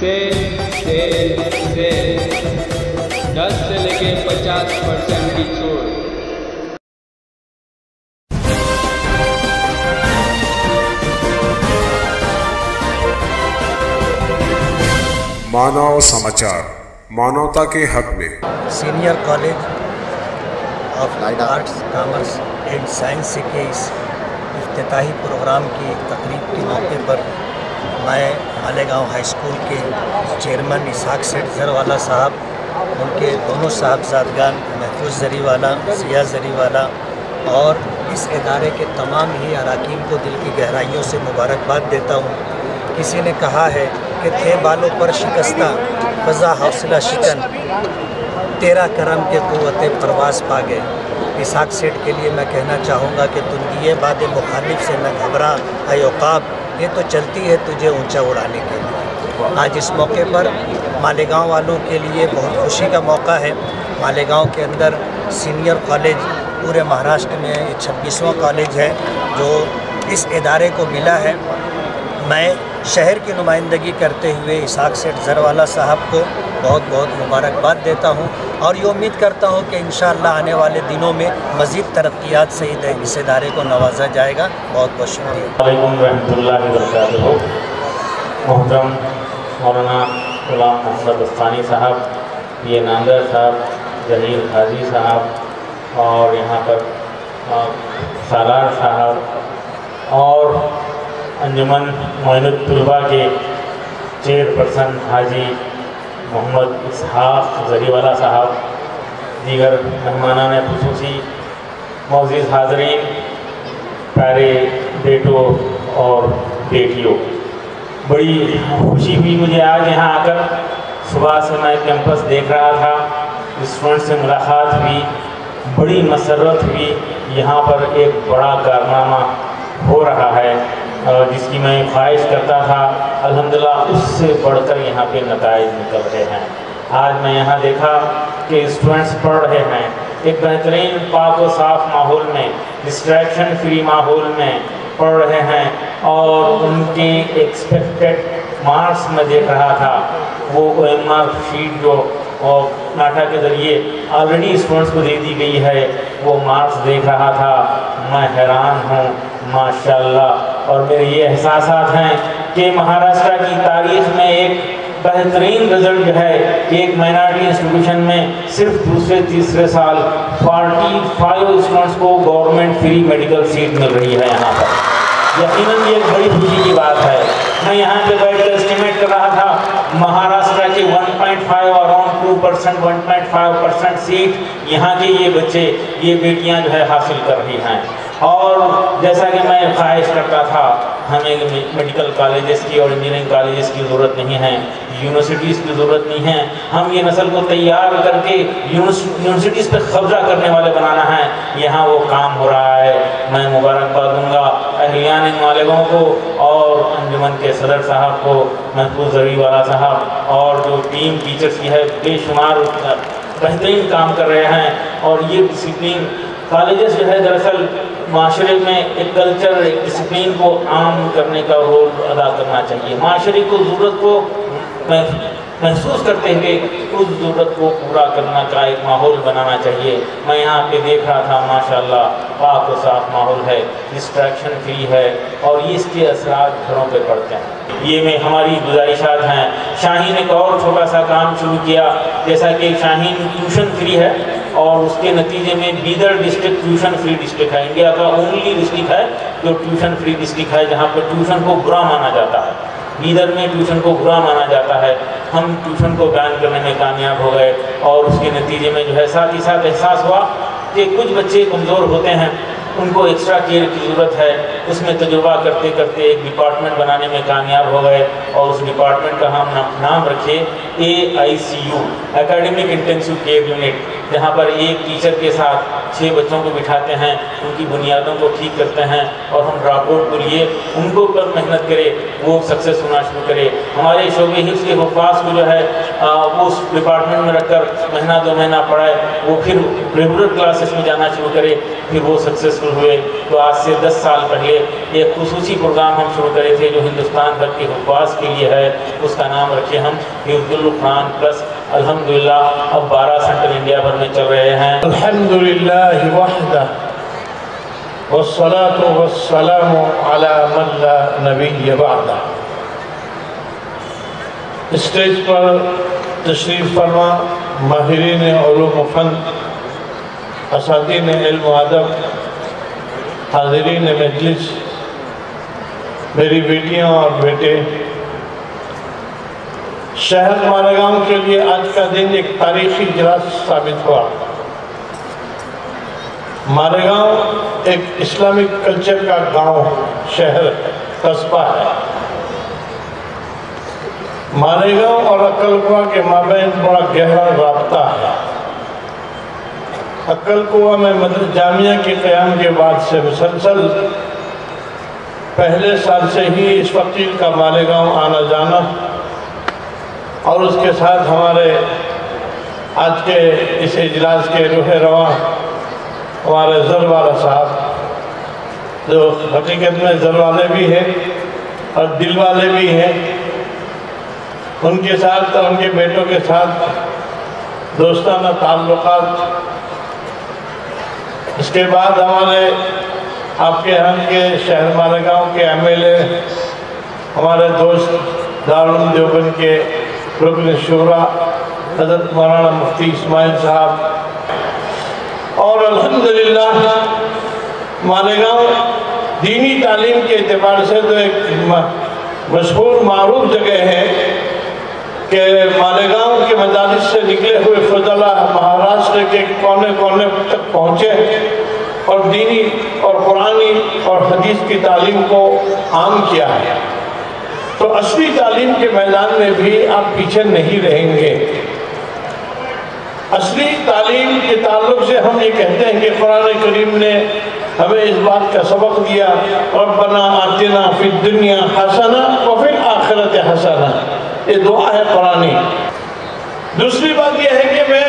Cell 10 से लेके 50% की छूट। मानव समाचार, मानवता के हक में। Senior college of arts commerce and science के इस इफ्तिताही प्रोग्राम की तकरीब के मौके पर मैं मालेगांव हाई स्कूल के चेयरमैन इसहाक सेठ जरवाला साहब, उनके दोनों साहबजादगान महफूज जरीवाला, सिया जरीवाला और इस इदारे के तमाम ही अरकान को दिल की गहराइयों से मुबारकबाद देता हूँ। किसी ने कहा है कि थे बालों पर शिकस्ता फ़ज़ा हौसला शिकन, तेरा करम के क़ुव्वते परवाज़ पा गए। इसहाक सेठ के लिए मैं कहना चाहूँगा कि तुंदिए बाद मुखालिफ से न घबरा है औक़ाब, ये तो चलती है तुझे ऊंचा उड़ाने के लिए। आज इस मौके पर मालेगांव वालों के लिए बहुत खुशी का मौका है। मालेगांव के अंदर सीनियर कॉलेज पूरे महाराष्ट्र में 26वां कॉलेज है जो इस इदारे को मिला है। मैं शहर की नुमाइंदगी करते हुए इसहाक सेठ जरवाला साहब को बहुत बहुत मुबारकबाद देता हूं और ये उम्मीद करता हूं कि इंशाअल्लाह आने वाले दिनों में मज़ीद तरक्कियात से इस इदारे को नवाजा जाएगा। बहुत बहुत शुक्रिया। वालेकुम रहमतुल्लाहि व बरकातुहू। मोहतरम मौलाना गुलाम मोहम्मद अस्तानी साहब, ये नांदर साहब, जहीर हाजी साहब और यहाँ पर सालार साहब और अंजुमन मोइनुत तुलबा के चेयरपर्सन हाजी मोहम्मद इसहाक जरीवाला साहब, दीगर मेहमानान खुसूसी, मौजूद हाज़रीन, प्यारे बेटों और बेटियों, बड़ी खुशी हुई मुझे आज यहाँ आकर। सुबह से मैं कैंपस देख रहा था, स्टूडेंट से मुलाकात हुई, बड़ी मसरत हुई। यहाँ पर एक बड़ा कारनामा हो रहा है जिसकी मैं ख्वाहिश करता था, अल्हम्दुलिल्लाह उससे बढ़कर यहाँ पे नताइज निकल रहे हैं। आज मैं यहाँ देखा कि स्टूडेंट्स पढ़ रहे हैं एक बेहतरीन पाक और साफ़ माहौल में, डिस्ट्रैक्शन फ्री माहौल में पढ़ रहे हैं और उनके एक्सपेक्टेड मार्क्स में देख रहा था। वो OMR शीट जो और नाटा के ज़रिए ऑलरेडी स्टूडेंट्स को दे दी गई है, वो मार्क्स देख रहा था। मैं हैरान हूँ माशाअल्लाह। और मेरे ये एहसासात हैं कि महाराष्ट्र की तारीख़ में एक बेहतरीन रिज़ल्ट जो है कि एक माइनॉरिटी इंस्टीट्यूशन में सिर्फ दूसरे तीसरे साल 45 स्टूडेंट्स को गवर्नमेंट फ्री मेडिकल सीट मिल रही है यहाँ पर। यकीनन ये एक बड़ी खुशी की बात है। मैं यहाँ पे बैठ कर एस्टिमेट कर रहा था, महाराष्ट्र के 1.5 और अराउंड 2%, 1.5% सीट यहाँ के ये बच्चे, ये बेटियाँ जो है हासिल कर रही हैं। और जैसा कि मैं ख्वाहिश करता था, हमें मेडिकल कॉलेजेस की और इंजीनियरिंग कॉलेजेस की ज़रूरत नहीं है, यूनिवर्सिटीज़ की ज़रूरत नहीं है। हम ये नस्ल को तैयार करके यूनिवर्सिटीज़ पर कब्जा करने वाले बनाना है, यहाँ वो काम हो रहा है। मैं मुबारकबाद दूँगा अहलियान मालेगांव को और अंजुमन के सदर साहब को, महफूज जरीवाला साहब और जो टीम टीचर्स की है, बेशुमार बेहतरीन काम कर रहे हैं। और ये डिसिप्लिन कॉलेजेस जो है दरअसल माशरे में एक कल्चर, एक डिसिप्लिन को आम करने का रोल अदा करना चाहिए। माशरे को ज़रूरत को महसूस करते हुए उस ज़रूरत को पूरा करना का एक माहौल बनाना चाहिए। मैं यहाँ पे देख रहा था माशाअल्लाह पाक और साफ माहौल है, डिस्ट्रैक्शन फ्री है और ये इसके असरात घरों पे पड़ते हैं। ये में हमारी गुजारिशात हैं। शाहीन एक और छोटा सा काम शुरू किया, जैसा कि शाहीन ट्यूशन फ्री है और उसके नतीजे में Bidar district tuition free district है। इंडिया का ओनली डिस्ट्रिक्ट है जो ट्यूशन फ्री डिस्ट्रिक्ट है, जहाँ पर ट्यूशन को बुरा माना जाता है। बीदर में ट्यूशन को बुरा माना जाता है। हम ट्यूशन को बैन करने में कामयाब हो गए और उसके नतीजे में जो है साथ ही साथ एहसास हुआ कि कुछ बच्चे कमज़ोर होते हैं, उनको एक्स्ट्रा केयर की ज़रूरत है। उसमें तजुर्बा करते करते एक डिपार्टमेंट बनाने में कामयाब हो गए और उस डिपार्टमेंट का हम नाम रखे AICU, academic intensive care unit, जहाँ पर एक टीचर के साथ 6 बच्चों को बिठाते हैं, उनकी बुनियादों को ठीक करते हैं और हम ड्रॉपआउट को लिए उनको पर मेहनत करें, वो सक्सेस होना शुरू करे। हमारे शोबे हिफ्ज़ के हुफ़ाज़ को जो है वो उस डिपार्टमेंट में रखकर महीना 2 महीना पढ़ाए, वो फिर रेगुलर क्लासेस में जाना शुरू करे, फिर वो सक्सेसफुल हुए। तो आज से 10 साल पहले لیے ایک خصوصی پروگرام ہم شروع کرے تھے جو ہندوستان بھر کے حفاظ کے لیے ہے، اس کا نام رکھے ہم حفظ القرآن پلس۔ الحمدللہ اب 12 سینٹر انڈیا بھر میں چل رہے ہیں۔ الحمدللہ وحدہ والصلاة والسلام علی من لا نبی بعدہ۔ اسٹیج پر تشریف فرما ماہرین علوم و فن، اساتذین علم و ادب، حاضرین مجلس، میری بیٹیاں اور بیٹے، شہر مالیگاؤں کے لیے آج کا دن ایک تاریخی اجلاس ثابت ہوا۔ مالیگاؤں ایک اسلامک کلچر کا گاؤں، شہر، قصبہ ہے۔ مالیگاؤں اور اکلکوا کے مابین بڑا گہرا رابطہ ہے۔ اکلکوا میں جامعہ کے قیام کے بعد سے مسلسل پہلے سال سے ہی اس فقیر کا مالیگاؤں آنا جانا، اور اس کے ساتھ ہمارے آج کے اس اجلاس کے روح رواں ہمارے زر والا صاحب، جو حقیقت میں زر والے بھی ہیں اور دل والے بھی ہیں، ان کے ساتھ اور ان کے بیٹوں کے ساتھ دوستانہ تعلقات۔ اس کے بعد ہمارے آپ کے یہاں کے شہر مالیگاؤں کے ایم ایل اے، ہمارے دوست دارالعلوم دیوبند کے رکن شورا حضرت مولانا مفتی اسماعیل صاحب، اور الحمدللہ مالیگاؤں دینی تعلیم کے اعتبار سے تو ایک مشہور معروف جگہ ہے کہ مالیگاؤں کے مدارس سے نکلے ہوئے فضلہ مہاراشٹر کے کونے کونے تک پہنچے اور دینی اور قرآنی اور حدیث کی تعلیم کو عام کیا ہے۔ تو اصلی تعلیم کے میدان میں بھی آپ پیچھے نہیں رہیں گے۔ اصلی تعلیم کے تعلق سے ہم یہ کہتے ہیں کہ قرآن کریم نے ہمیں اس بات کا سبق دیا، ربنا آتنا فی الدنیا حسنہ وفی الآخرۃ حسنہ، یہ دعا ہے قرآنی۔ دوسری بات یہ ہے کہ میں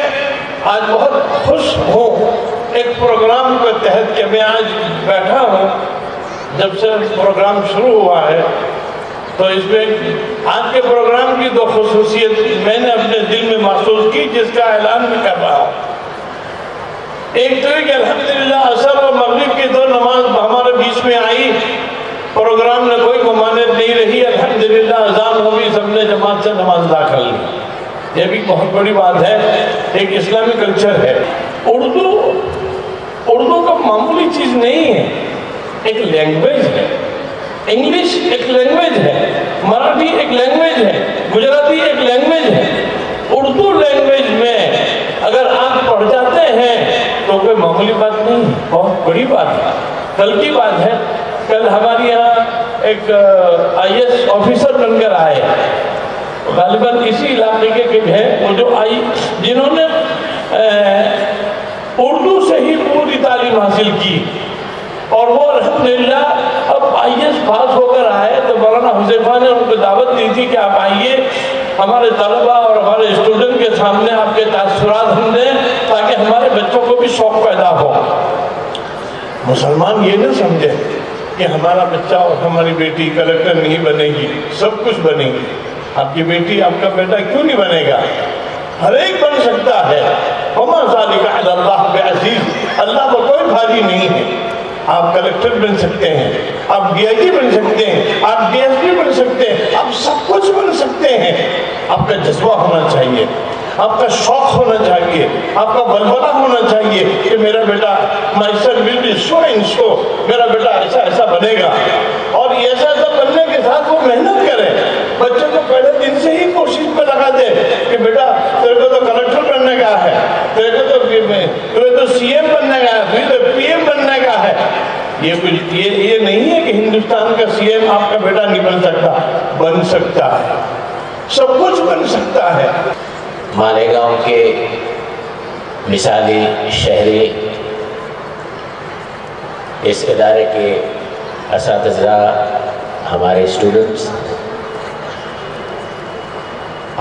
آج بہت خوش ہوں ایک پروگرام کے تحت کہ میں آج بیٹھا ہوں، جب سے پروگرام شروع ہوا ہے تو اس میں آج کے پروگرام کی دو خصوصیت میں نے اپنے دل میں محسوس کی، جس کا اعلان بھی کر رہا ہوں۔ ایک تو کہ الحمدللہ عصر اور مغرب کی دو نماز ہمارے بیچ میں آئی، پروگرام میں کوئی ممانعت نہیں رہی، الحمدللہ اذان ہوئی، سب نے جماعت سے نماز ادا کر لی۔ یہ بھی بہت بڑی بات ہے، ایک اسلامی کلچر ہے۔ اردو کا معمولی چیز نہیں ہے، ایک لینگویج ہے۔ انگلش ایک لینگویج ہے، مراٹھی ایک لینگویج ہے، گجراتی ایک لینگویج ہے۔ اردو لینگویج میں اگر آپ پڑھ جاتے ہیں تو کوئی معمولی بات نہیں، بہت بڑی بات ہے۔ کل کی بات ہے، کل ہمارے یہاں ایک IAS آفیسر بن کر آئے، غالباً اسی علاقے کے ہیں، وہ جو آئی جنہوں نے اردو سے ہی پوری تعلیم حاصل کی، اور وہ الحمدللہ اب IAS پاس ہو کر آئے تو مولانا حذیفہ نے ان کو دعوت دی تھی کہ آپ آئیے، ہمارے طلبہ اور ہمارے اسٹوڈنٹ کے سامنے آپ کے تاثرات ہم دیں تاکہ ہمارے بچوں کو بھی شوق پیدا ہو۔ مسلمان یہ نہ سمجھے کہ ہمارا بچہ اور ہماری بیٹی کلکٹر نہیں بنے گی، سب کچھ بنے گی۔ آپ کی بیٹی آپ کا بیٹا کیوں نہیں بنے گا؟ ہر ایک بن سکتا ہے۔ وما ذالک علی اللہ بعزیز، اللہ کو کوئی بھاری نہیں ہے۔ آپ کلکٹر بن سکتے ہیں، آپ DIG بن سکتے ہیں، آپ DSP بن سکتے ہیں، آپ سب کچھ بن سکتے ہیں۔ آپ کا جذبہ ہونا چاہیے، آپ کا شوق ہونا چاہیے، آپ کا بلبلہ ہونا چاہیے کہ میرا بیٹا myself will be so and so، میرا بیٹا ایسا ایسا بنے گا، اور ایسا ایسا بننے کے ساتھ وہ محنت کرے۔ بچوں کو پہلے دن سے ہی کوشش پہ لگا دے کہ بیٹا تیرے کو تو کلکٹر بننے کا ہے، تیرے کو تو CM بننے کا ہے، تیرے تو PM بننے کا ہے۔ یہ نہیں ہے کہ ہندوستان کا CM آپ کا بیٹا نہیں بن سکتا، بن سکتا ہے، سب کچھ بن سکتا ہے۔ مالیگاؤں کے مثالی شہری، اس ادارے کے اساتذہ، ہمارے اسٹوڈنٹس،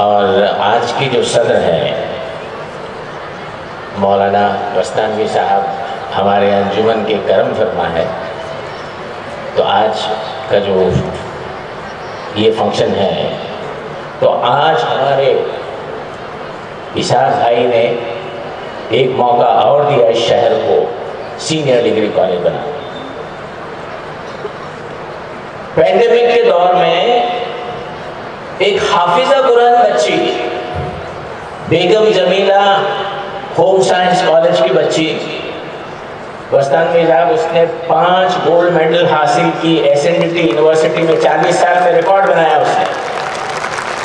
اور آج کی جو صدر ہیں مولانا وستانوی صاحب، ہمارے انجمن کے کرم فرما ہے تو آج کا جو یہ فنکشن ہے، تو آج ہمارے اسحاق بھائی نے ایک موقع اور دیا اس شہر کو سینئر ڈگری کالج بنا۔ پینڈیمک کے دور میں ایک حافظہ قرآن بچی بیگم جمیلہ ہوم سائنس کالج کی بچی وستان میں جب اس نے 5 گولڈ میڈل حاصل کی S N D T university میں، 40 سال میں ریکارڈ بنایا اس نے،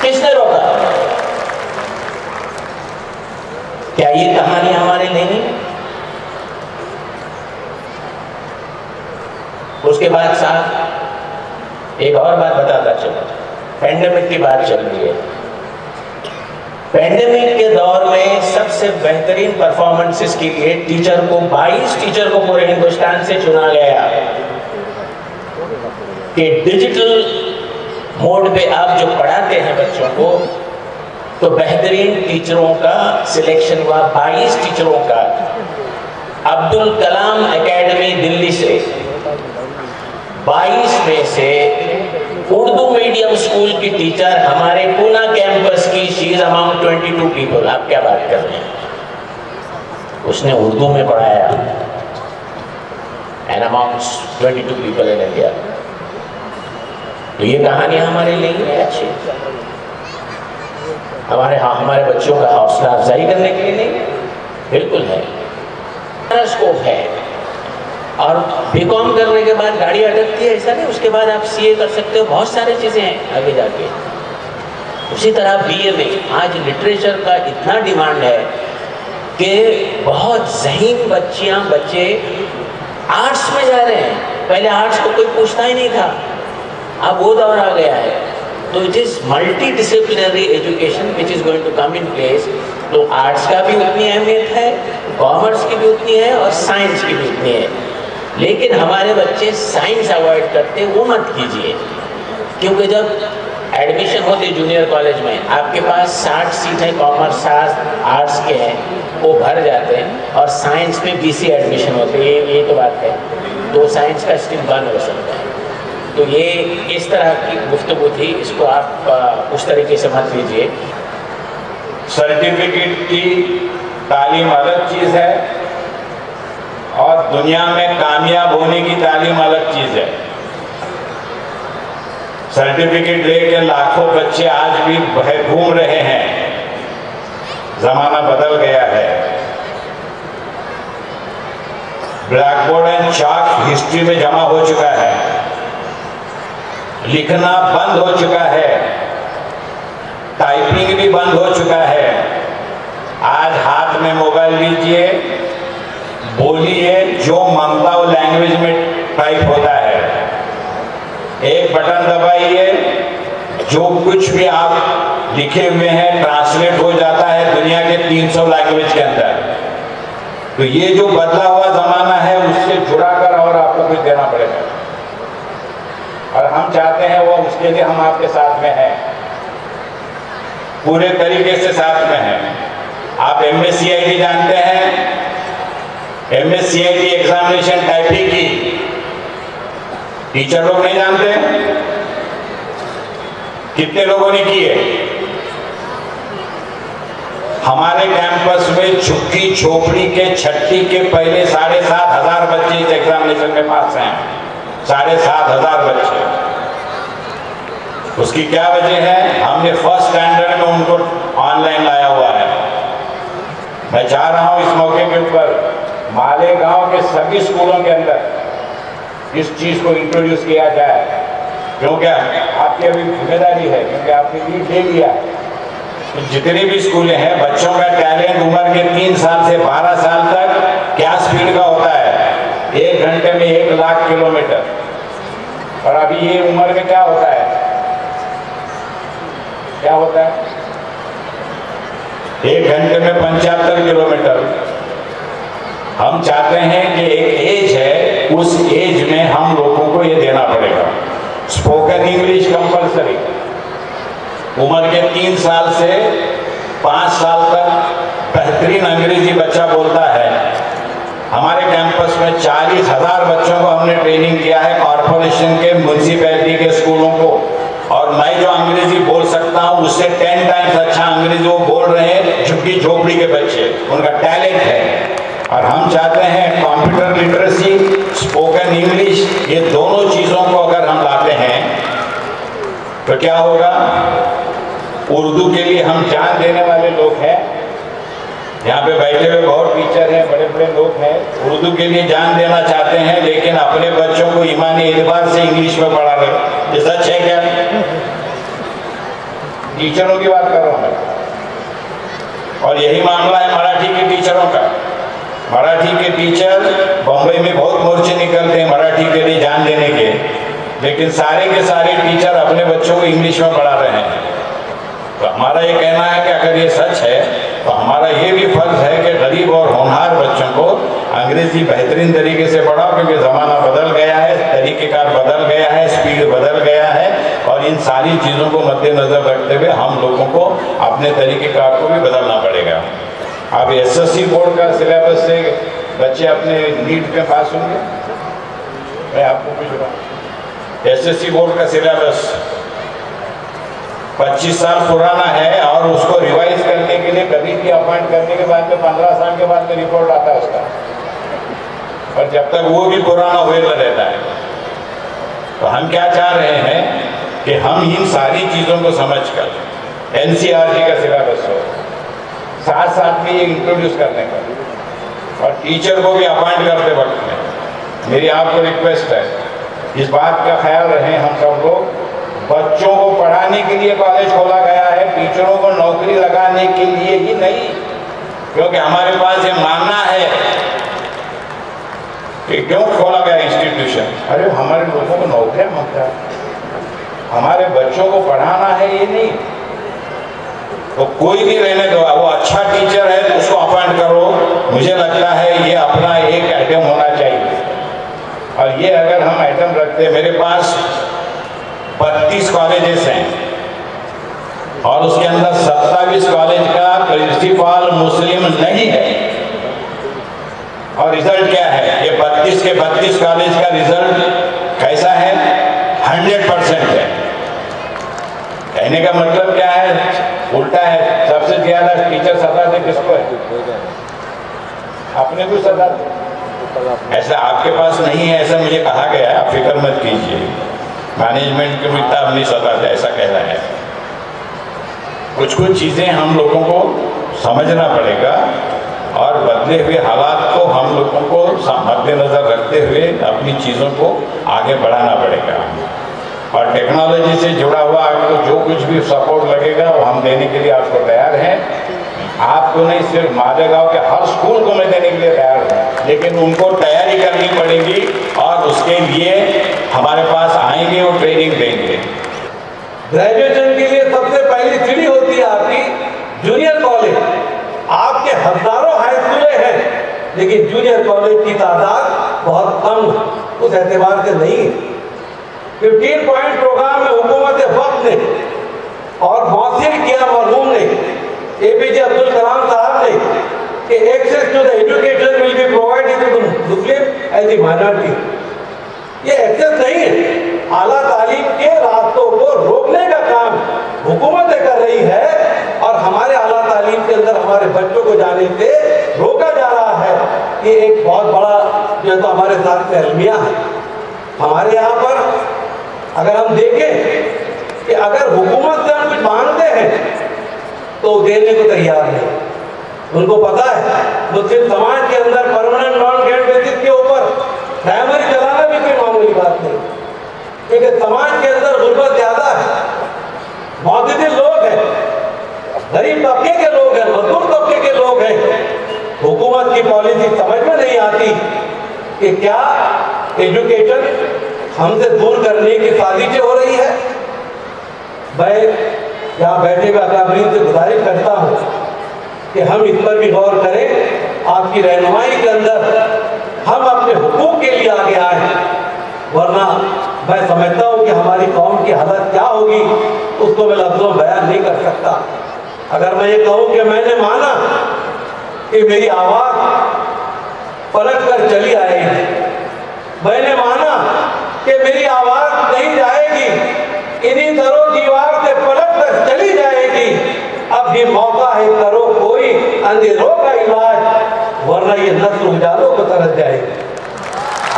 کس نے روکا؟ کیا یہ کہانی ہمارے نہیں؟ اس کے بعد صاحب ایک اور بات بتاتا چلو، پینڈیمک کی بات چل رہی ہے۔ پینڈیمک کے دور میں سب سے بہترین پرفارمنسز کے لیے ٹیچر کو 22 ٹیچر کو پورے ہندوستان سے چنا گیا کہ ڈیجیٹل موڈ پہ آپ جو پڑھاتے ہیں بچوں کو، تو بہترین ٹیچروں کا سلیکشن ہوا، 22 ٹیچروں کا۔ عبدالکلام اکیڈمی دلی سے 22 میں سے اردو میڈیم اسکول کی ٹیچر ہمارے پونا کیمپس کی، شی از امانگ 22 پیپل۔ آپ کیا بات کر رہے ہیں؟ اس نے اردو میں پڑھایا، and among 22 people in India. تو یہ کہانی ہمارے لیے ہے اچھی، ہمارے بچوں کا حوصلہ افزائی کرنے کے لیے نہیں، بالکل ہے، اسکوپ ہے۔ اور بی کام کرنے کے بعد گاڑی اٹکتی ہے ایسا نہیں، اس کے بعد آپ سی اے کر سکتے ہو، بہت سارے چیزیں ہیں آگے جا کے۔ اسی طرح بی اے میں آج لٹریچر کا اتنا ڈیمانڈ ہے کہ بہت ذہین بچے آرٹس میں جا رہے ہیں۔ پہلے آرٹس کو کوئی پوچھتا ہی نہیں تھا، اب وہ دور آ گیا ہے۔ تو it is multi disciplinary education which is going to come in place. تو آرٹس کا بھی اتنی اہمیت ہے، کامرس کی بھی اتنی ہے، اور سائنس کی بھی اتنی ہے۔ لیکن ہمارے بچے سائنس اوائڈ کرتے، وہ مت کیجئے، کیونکہ جب ایڈمیشن ہوتی جونیئر کالج میں آپ کے پاس 60 سیٹیں کامرس آرٹس کے ہیں، وہ بھر جاتے ہیں، اور سائنس میں BC ایڈمیشن ہوتے ہیں، یہ تو بات ہے، تو سائنس کا اسٹریم بند ہو سکتا ہے۔ تو یہ اس طرح کی گفتگو تھی، اس کو آپ اس طریقے سے مت لیجئے۔ سرٹیفکیٹ کی تعلیم الگ چیز ہے اور دنیا میں کامیاب ہونے کی تعلیم الگ چیز ہے۔ سرٹیفکیٹ لے کے لاکھوں بچے آج بھی گھوم رہے ہیں، زمانہ بدل گیا ہے۔ Black board and chalk history میں جمع ہو چکا ہے، لکھنا بند ہو چکا ہے، ٹائپنگ بھی بند ہو چکا ہے۔ آج ہاتھ میں موبائل لیجئے، بولیے، جو مانگتا ہو لینگویج میں ٹائپ ہوتا ہے، ایک بٹن دبائیے، جو کچھ بھی آپ لکھے ہوئے ہیں ٹرانسلیٹ ہو جاتا ہے دنیا کے 300 لینگویج کے اندر۔ تو یہ جو بدلا ہوا زمانہ ہے، اس سے جڑا کر اور آپ کو کچھ دینا پڑے گا، اور ہم چاہتے ہیں وہ اس کے لیے ہم آپ کے ساتھ میں ہیں، پورے طریقے سے ساتھ میں ہیں۔ آپ MSCIT جانتے ہیں، MSCIT ایگزامینیشن ٹائپنگ کی ٹیچر لوگ نہیں جانتے؟ کتنے لوگوں نے کی ہے؟ ہمارے کیمپس میں چھکی چھوپڑی کے چھٹی کے پہلے 7,500 بچے اس ایگزامینیشن میں پاس ہیں، 7,500 بچے۔ اس کی کیا وجہ ہے؟ ہم نے فرسٹ اسٹینڈرڈ میں ان کو آن لائن لایا ہوا ہے۔ میں چاہ رہا ہوں اس موقع کے اوپر مالیگاؤں کے سبھی اسکولوں کے اندر اس چیز کو انٹروڈیوس کیا جائے، کیونکہ آپ کی ابھی ذمہ داری ہے، کیونکہ آپ نے لیڈ لے لیا۔ جتنی بھی اسکولیں ہیں، بچوں کا ٹیلنٹ عمر کے 3 سال سے 12 سال تک کیا سپیڈ کا ہوتا ہے؟ 1 گھنٹے میں 1,00,000 کلومیٹر، اور ابھی یہ عمر میں کیا ہوتا ہے؟ کیا ہوتا ہے؟ 1 گھنٹے میں 75 کلومیٹر۔ ہم چاہتے ہیں کہ ایک ایج ہے، اس ایج میں ہم لوگوں کو یہ دینا پڑے گا۔ اسپوکن انگلش کمپلسری، عمر کے 3 سال سے 5 سال تک بہترین انگریزی بچہ بولتا ہے، हमारे कैंपस में 40,000 बच्चों को हमने ट्रेनिंग किया है, कॉरपोरेशन के, म्यूनसिपैलिटी के स्कूलों को। और मैं जो अंग्रेजी बोल सकता हूँ उससे 10 टाइम्स अच्छा अंग्रेजी वो बोल रहे हैं झुग्गी झोपड़ी के बच्चे, उनका टैलेंट है। और हम चाहते हैं कंप्यूटर लिटरेसी, स्पोकन इंग्लिश, ये दोनों चीज़ों को अगर हम लाते हैं तो क्या होगा। उर्दू के लिए हम जान देने वाले लोग हैं, यहाँ पे बैठे हुए बहुत टीचर हैं, बड़े बड़े लोग हैं, उर्दू के लिए जान देना चाहते हैं, लेकिन अपने बच्चों को ईमानी एतबार से इंग्लिश में पढ़ा रहे। ये सच है क्या? टीचरों की बात कर रहा हूँ मैं। और यही मामला है मराठी के टीचरों का। मराठी के टीचर बम्बई में बहुत मोर्चे निकलते हैं मराठी के लिए जान देने के, लेकिन सारे के सारे टीचर अपने बच्चों को इंग्लिश में पढ़ा रहे हैं। तो हमारा ये कहना है कि अगर ये सच है तो हमारा ये भी फर्ज है कि गरीब और होनहार बच्चों को अंग्रेजी बेहतरीन तरीके से पढ़ाओ, क्योंकि ज़माना बदल गया है, तरीक़ेकार बदल गया है, स्पीड बदल गया है। और इन सारी चीज़ों को मद्देनज़र रखते हुए हम लोगों को अपने तरीक़ेकार को भी बदलना पड़ेगा। अब SSC बोर्ड का सिलेबस से बच्चे अपने नीट में पास होंगे? मैं आपको पूछ रहा हूँ, SSC बोर्ड का सिलेबस 25 साल पुराना है और उसको रिवाइज करने के लिए कभी भी अपॉइंट करने के बाद में 15 साल के बाद में रिपोर्ट आता है उसका, और जब तक वो भी पुराना हुआ रहता है। तो हम क्या चाह रहे हैं कि हम इन सारी चीज़ों को समझकर NCERT का सिलेबस हो, साथ साथ में ये इंट्रोड्यूस करने का, और टीचर को भी अपॉइंट करते वक्त में मेरी आपको रिक्वेस्ट है, इस बात का ख्याल रखें हम सब लोग। बच्चों को पढ़ाने के लिए कॉलेज खोला गया है, टीचरों को नौकरी लगाने के लिए ही नहीं, क्योंकि हमारे पास ये मानना है कि क्यों खोला गया इंस्टीट्यूशन। अरे हमारे लोगों को नौकरियां मांगता है, हमारे बच्चों को पढ़ाना है ये नहीं। तो कोई भी रहने दो, वो अच्छा टीचर है तो उसको अपॉइंट करो। मुझे लगता है ये अपना एक आइटम होना चाहिए। और ये अगर हम आइटम रखते, मेरे पास 32 कॉलेजेस हैं और उसके अंदर 27 कॉलेज का प्रिंसिपल मुस्लिम नहीं है। और रिजल्ट क्या है? ये 32 के 32 कॉलेज का रिजल्ट कैसा है? 100% है। कहने का मतलब क्या है? उल्टा है। सबसे ज्यादा टीचर सताते किसको है? अपने को सताते। ऐसा आपके पास नहीं है, ऐसा मुझे कहा गया है, आप फिक्र मत कीजिए। मैनेजमेंट को भी तब नहीं सताते, ऐसा कहना है। कुछ कुछ चीज़ें हम लोगों को समझना पड़ेगा और बदले हुए हालात को हम लोगों को मद्देनजर रखते हुए अपनी चीज़ों को आगे बढ़ाना पड़ेगा। और टेक्नोलॉजी से जुड़ा हुआ आपको जो कुछ भी सपोर्ट लगेगा वो हम देने के लिए आपको तैयार हैं। आपको नहीं, सिर्फ मालेगांव के हर स्कूल को मैं देने के लिए तैयार हूँ, लेकिन उनको तैयारी करनी पड़ेगी और उसके लिए हमारे पास आएंगे और ट्रेनिंग देंगे। ग्रेजुएशन के लिए सबसे पहली सीढ़ी होती है आपकी जूनियर कॉलेज। आपके हजारों हाई स्कूलें हैं, लेकिन जूनियर कॉलेज की तादाद बहुत कम उस एतबार से नहीं है। 15 पॉइंट प्रोग्राम में हुकूमत वक्त ने और मौसिर किया मरहूम ने, APJ अब्दुल कलाम साहब ने, कि access to the education will be provided to the Muslim and the minority. ये एक्सेस नहीं है, आला तालीम के रास्तों को रोकने का काम हुकूमत कर रही है और हमारे आला तालीम के अंदर हमारे बच्चों को जाने से रोका जा रहा है। ये एक बहुत बड़ा जो है तो हमारे साथ में अलमिया है। हमारे यहाँ पर अगर हम देखें कि अगर हुकूमत से हम कुछ मांगते हैं तो देने को तैयार नहीं। उनको पता है मुस्लिम समाज के अंदर परमानेंट नॉन ग्रेड बेसिस के ऊपर प्राइमरी चलाना भी कोई मामूली बात नहीं, क्योंकि समाज के अंदर गुर्बत ज्यादा है, मौजूद लोग हैं, गरीब तबके के लोग हैं, मजदूर तबके के लोग हैं। हुकूमत की पॉलिसी समझ में नहीं आती कि क्या एजुकेशन हमसे दूर करने की साजिशें हो रही है। मैं यहाँ बैठे हुए अकाबरीन से गुजारिश करता हूँ कि हम इस पर भी गौर करें। आपकी रहनुमाई के अंदर हम अपने हुकूक के लिए आगे आए, वरना मैं समझता हूँ कि हमारी कौम की हालत क्या होगी उसको मैं लफ्ज़ों में बयान नहीं कर सकता। अगर मैं ये कहूँ कि मैंने माना कि मेरी आवाज़ पलट कर चली आएगी। मैंने माना कि मेरी आवाज नहीं जाएगी, इन्हीं दरों दीवार से पलट कर चली जाएगी। अब भी मौका है, करो कोई अंधेरों का इलाज, वरना ये नस्ल उजालों को तरस जाएगी।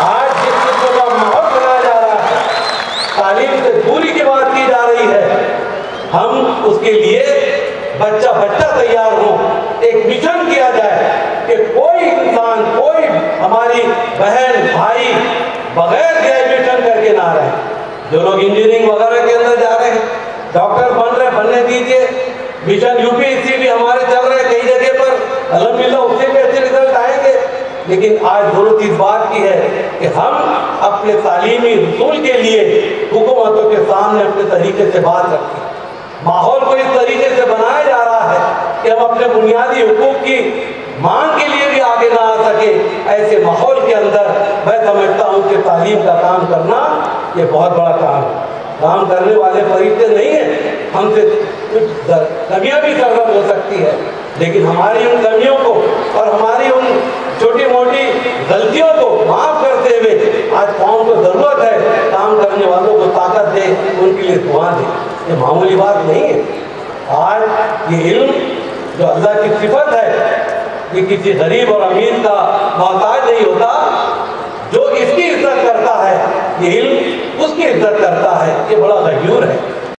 आज जिस किस्म का माहौल बनाया जा रहा है, तालीम से दूरी की बात की जा रही है, हम उसके लिए बच्चा बच्चा तैयार हो, एक मिशन किया जाए कि कोई इंसान, कोई हमारी बहन भाई बगैर ग्रेजुएशन करके ना रहे। जो लोग इंजीनियरिंग वगैरह के अंदर जा रहे हैं, डॉक्टर बन रहे, बनने दीजिए। मिशन यूपीएससी भी हमारे चल रहे कई जगह पर, अल्हम्दुलिल्लाह उससे भी अच्छे रिजल्ट आएंगे। लेकिन आज जरूरत इस बात की है कि हम अपने तालीमी उसूल के लिए हुकूमतों के सामने अपने तरीके से बात रखें। माहौल को इस तरीके से बनाया जा रहा है कि हम अपने बुनियादी हुकूक की मांग के लिए भी आगे ना आ सके। ऐसे माहौल के अंदर मैं समझता हूँ कि तालीम का काम करना ये बहुत बड़ा काम है। काम करने वाले फरिश्ते नहीं है, हमसे कुछ कमियां भी सरगर्म हो सकती है, लेकिन हमारी उन कमियों को और हमारी उन छोटी मोटी गलतियों को माफ करते हुए आज कौम को जरूरत है काम करने वालों को ताकत दे, उनके लिए दुआ दे। ये मामूली बात नहीं है। आज ये इल्म जो अल्लाह की सिफत है, ये किसी गरीब और अमीर का